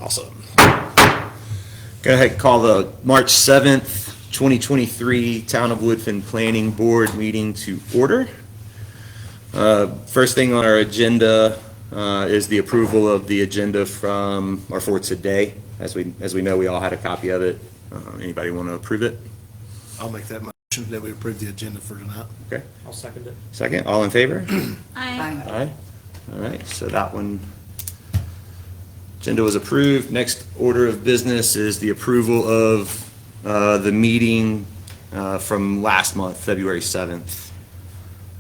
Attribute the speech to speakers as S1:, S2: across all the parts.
S1: Awesome. Go ahead and call the March 7th, 2023 Town of Woodfin Planning Board meeting to order. First thing on our agenda is the approval of the agenda for today. As we know, we all had a copy of it. Anybody want to approve it?
S2: I'll make that motion that we approve the agenda for tonight.
S1: Okay.
S3: I'll second it.
S1: Second, all in favor?
S4: Aye.
S1: Aye. All right, so that one, agenda was approved. Next order of business is the approval of the meeting from last month, February 7th.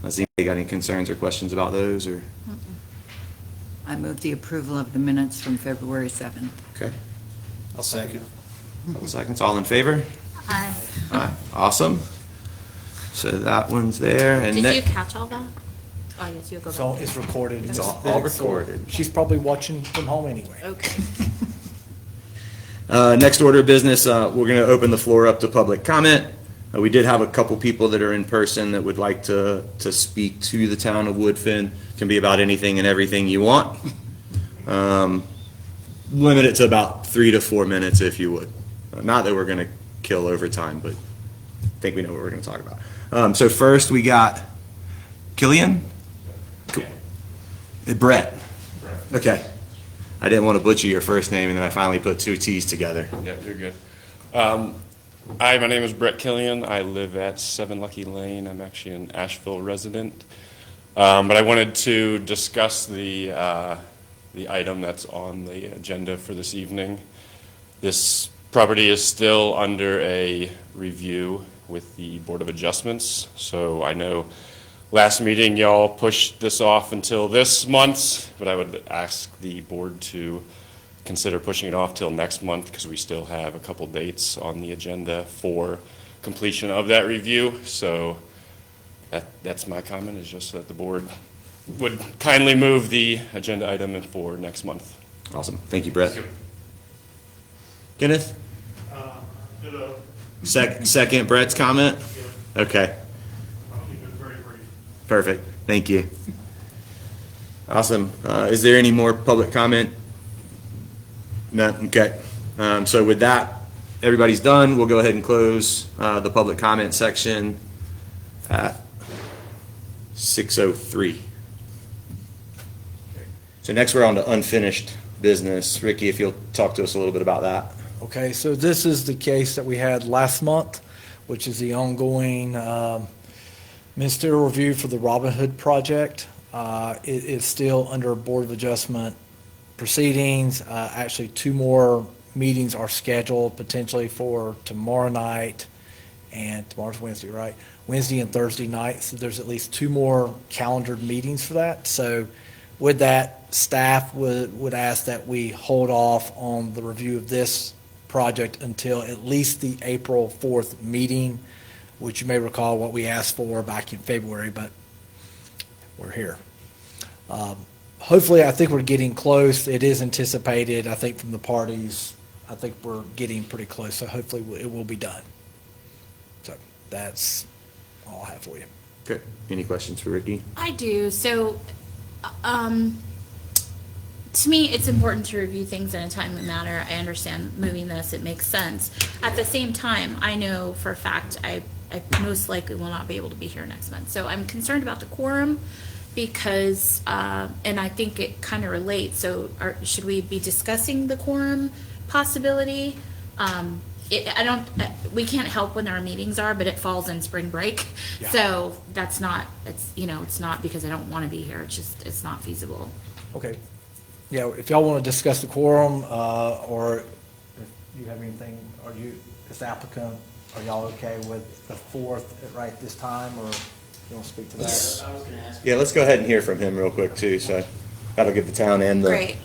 S1: Has anybody got any concerns or questions about those, or?
S4: I move the approval of the minutes from February 7th.
S1: Okay.
S2: I'll second.
S1: Couple seconds, all in favor?
S4: Aye.
S1: Aye. Awesome. So that one's there, and
S5: Did you catch all that? Oh, yes, you'll go back.
S3: So it's recorded.
S1: It's all recorded.
S3: She's probably watching from home anyway.
S5: Okay.
S1: Next order of business, we're going to open the floor up to public comment. We did have a couple people that are in person that would like to speak to the town of Woodfin. Can be about anything and everything you want. Limit it to about 3 to 4 minutes if you would. Not that we're going to kill over time, but I think we know what we're going to talk about. So first we got Killian? Cool. Brett. Okay. I didn't want to butcher your first name, and then I finally put 2 T's together.
S6: Yeah, you're good. Hi, my name is Brett Killian. I live at 7 Lucky Lane. I'm actually an Asheville resident. But I wanted to discuss the item that's on the agenda for this evening. This property is still under a review with the Board of Adjustments. So I know last meeting y'all pushed this off until this month, but I would ask the board to consider pushing it off till next month because we still have a couple dates on the agenda for completion of that review. So that's my comment, is just that the board would kindly move the agenda item for next month.
S1: Awesome. Thank you, Brett. Kenneth?
S7: Ditto.
S1: Second, Brett's comment? Okay.
S7: I'll keep it very brief.
S1: Perfect. Thank you. Awesome. Is there any more public comment? No? Okay. So with that, everybody's done. We'll go ahead and close the public comment section at 6:03. So next we're on to unfinished business. Ricky, if you'll talk to us a little bit about that.
S3: Okay, so this is the case that we had last month, which is the ongoing ministerial review for the Robin Hood project. It is still under Board of Adjustment proceedings. Actually, 2 more meetings are scheduled potentially for tomorrow night, and tomorrow's Wednesday, right? Wednesday and Thursday night, so there's at least 2 more calendared meetings for that. So with that, staff would ask that we hold off on the review of this project until at least the April 4th meeting, which you may recall what we asked for back in February, but we're here. Hopefully, I think we're getting close. It is anticipated, I think, from the parties. I think we're getting pretty close, so hopefully it will be done. So that's all I have for you.
S1: Good. Any questions for Ricky?
S5: I do. So, to me, it's important to review things in a timely manner. I understand moving this, it makes sense. At the same time, I know for a fact I most likely will not be able to be here next month. So I'm concerned about the quorum because, and I think it kind of relates. So should we be discussing the quorum possibility? We can't help when our meetings are, but it falls in spring break.
S3: Yeah.
S5: So that's not, it's not because I don't want to be here. It's just, it's not feasible.
S3: Okay. Yeah, if y'all want to discuss the quorum, or if you have anything, as the applicant, are y'all okay with the 4th right this time, or you want to speak to that?
S1: Yeah, let's go ahead and hear from him real quick too, so that'll give the town and
S5: Great.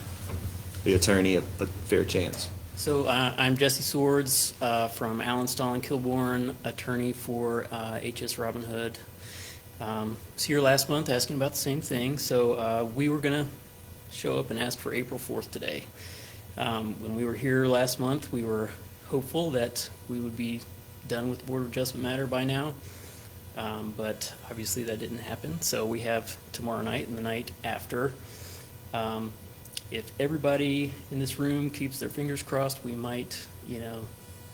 S1: the attorney a fair chance.
S8: So I'm Jesse Swords from Allenstall and Kilbourne, attorney for HS Robin Hood. Was here last month asking about the same thing. So we were going to show up and ask for April 4th today. When we were here last month, we were hopeful that we would be done with the Board of Adjustment matter by now. But obviously that didn't happen. So we have tomorrow night and the night after. if everybody in this room keeps their fingers crossed, we might,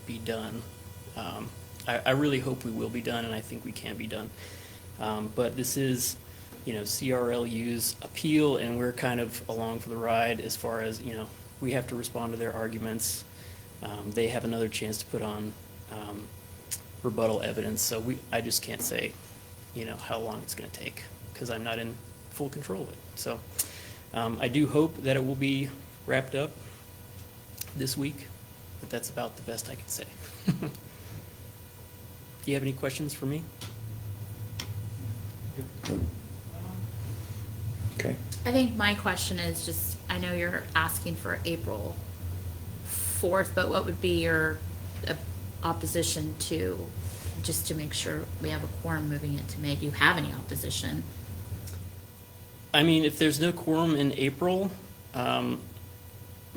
S8: be done. I really hope we will be done, and I think we can be done. But this is, CRLU's appeal, and we're kind of along for the ride as far as, we have to respond to their arguments. They have another chance to put on rebuttal evidence, so I just can't say, how long it's going to take, because I'm not in full control of it. So I do hope that it will be wrapped up this week, but that's about the best I can say. Do you have any questions for me?
S1: Okay.
S5: I think my question is just, I know you're asking for April 4th, but what would be your opposition to, just to make sure we have a quorum moving it to May? Do you have any opposition?
S8: I mean, if there's no quorum in April,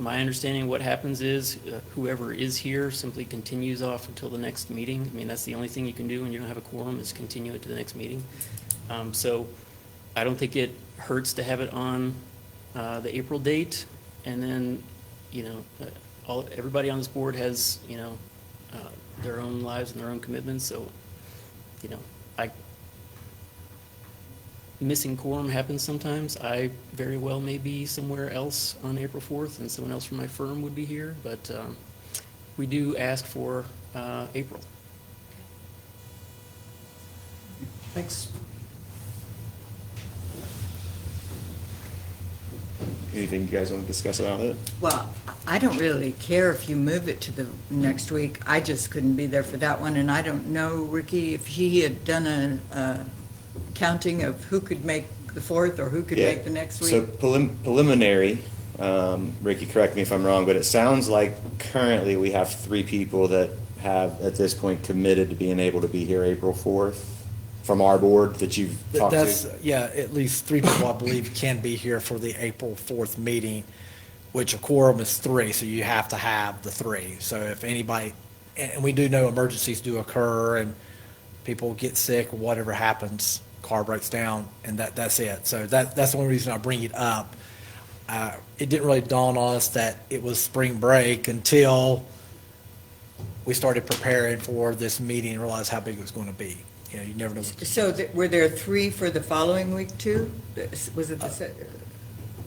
S8: my understanding of what happens is whoever is here simply continues off until the next meeting. I mean, that's the only thing you can do when you don't have a quorum, is continue it to the next meeting. So I don't think it hurts to have it on the April date. And then, everybody on this board has, their own lives and their own commitments. So, missing quorum happens sometimes. I very well may be somewhere else on April 4th, and someone else from my firm would be here, but we do ask for April.
S1: Thanks. Anything you guys want to discuss about it?
S4: Well, I don't really care if you move it to the next week. I just couldn't be there for that one, and I don't know, Ricky, if he had done a counting of who could make the 4th or who could make the next
S1: So
S4: week.
S1: preliminary, Ricky, correct me if I'm wrong, but it sounds like currently we have 3 people that have, at this point, committed to being able to be here April 4th from our board that you've talked
S3: That's,
S1: to.
S3: yeah, at least 3 people, I believe, can be here for the April 4th meeting, which a quorum is 3, so you have to have the 3. So if anybody, and we do know emergencies do occur, and people get sick, or whatever happens, car breaks down, and that's it. So that's the only reason I bring it up. It didn't really dawn on us that it was spring break until we started preparing for this meeting and realized how big it was going to be. You never know.
S4: So were there 3 for the following week too? Was it the,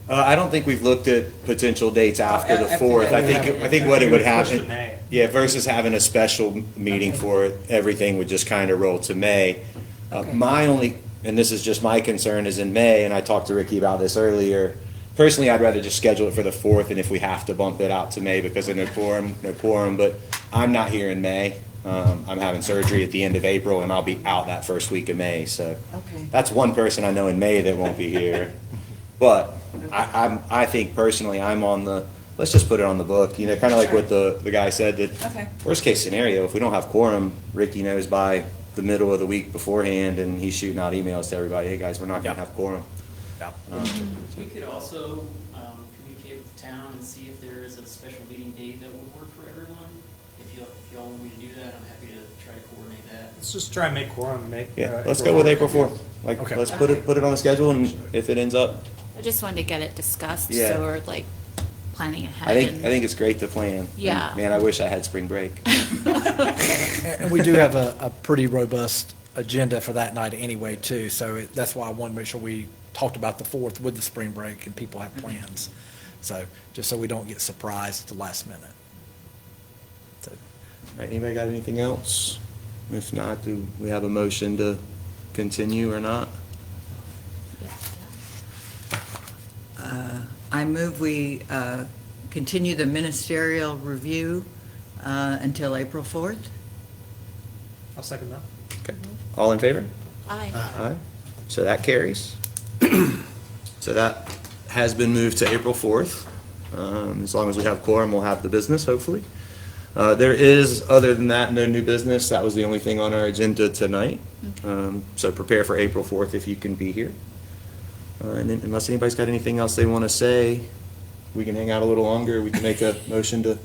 S1: I don't think we've looked at potential dates after the
S4: After
S1: 4th.
S4: that.
S1: I think what it would happen,
S7: Push to May.
S1: yeah, versus having a special meeting for it, everything would just kind of roll to May.
S4: Okay.
S1: My only, and this is just my concern, is in May, and I talked to Ricky about this earlier. Personally, I'd rather just schedule it for the 4th, and if we have to bump it out to May because of no quorum, but I'm not here in May. I'm having surgery at the end of April, and I'll be out that first week of May, so.
S4: Okay.
S1: That's one person I know in May that won't be here. But I think personally, I'm on the, let's just put it on the book, kind of like what the guy said, that
S4: Okay.
S1: worst case scenario, if we don't have quorum, Ricky knows by the middle of the week beforehand, and he's shooting out emails to everybody, hey, guys, we're not gonna
S3: Yeah.
S1: have quorum.
S8: We could also communicate with the town and see if there is a special meeting date that would work for everyone. If y'all want me to do that, I'm happy to try to coordinate that.
S7: Let's just try and make quorum,
S1: Yeah, let's go with April 4th. Like,
S3: Okay.
S1: let's put it on the schedule, and if it ends up,
S5: I just wanted to get it discussed,
S1: Yeah.
S5: so we're like planning ahead.
S1: I
S5: and-
S1: think it's great to plan.
S5: Yeah.
S1: Man, I wish I had spring break.
S3: And we do have a pretty robust agenda for that night anyway, too. So that's why I want to make sure we talked about the 4th with the spring break and people have plans. So, just so we don't get surprised at the last minute. So,
S1: All right, anybody got anything else? If not, do we have a motion to continue or not?
S4: I move we continue the ministerial review until April 4th.
S7: I'll second that.
S1: Okay. All in favor?
S5: Aye.
S1: Aye. So that carries. So that has been moved to April 4th. As long as we have quorum, we'll have the business, hopefully. There is, other than that, no new business. That was the only thing on our agenda tonight. So prepare for April 4th if you can be here. And then unless anybody's got anything else they want to say, we can hang out a little longer. We can make a motion to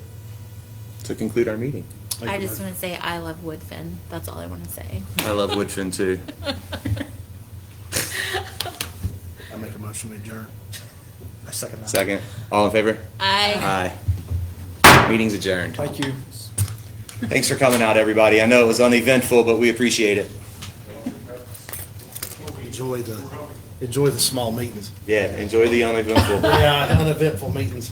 S1: conclude our meeting.
S5: I just want to say I love Woodfin. That's all I want to say.
S1: I love Woodfin too.
S2: I make a motion to adjourn.
S7: I second that.
S1: Second. All in favor?
S5: I.
S1: Aye. Meeting's adjourned.
S3: Thank you.
S1: Thanks for coming out, everybody. I know it was uneventful, but we appreciate it.
S2: Enjoy the small meetings.
S1: Yeah, enjoy the uneventful.
S2: Yeah, uneventful meetings.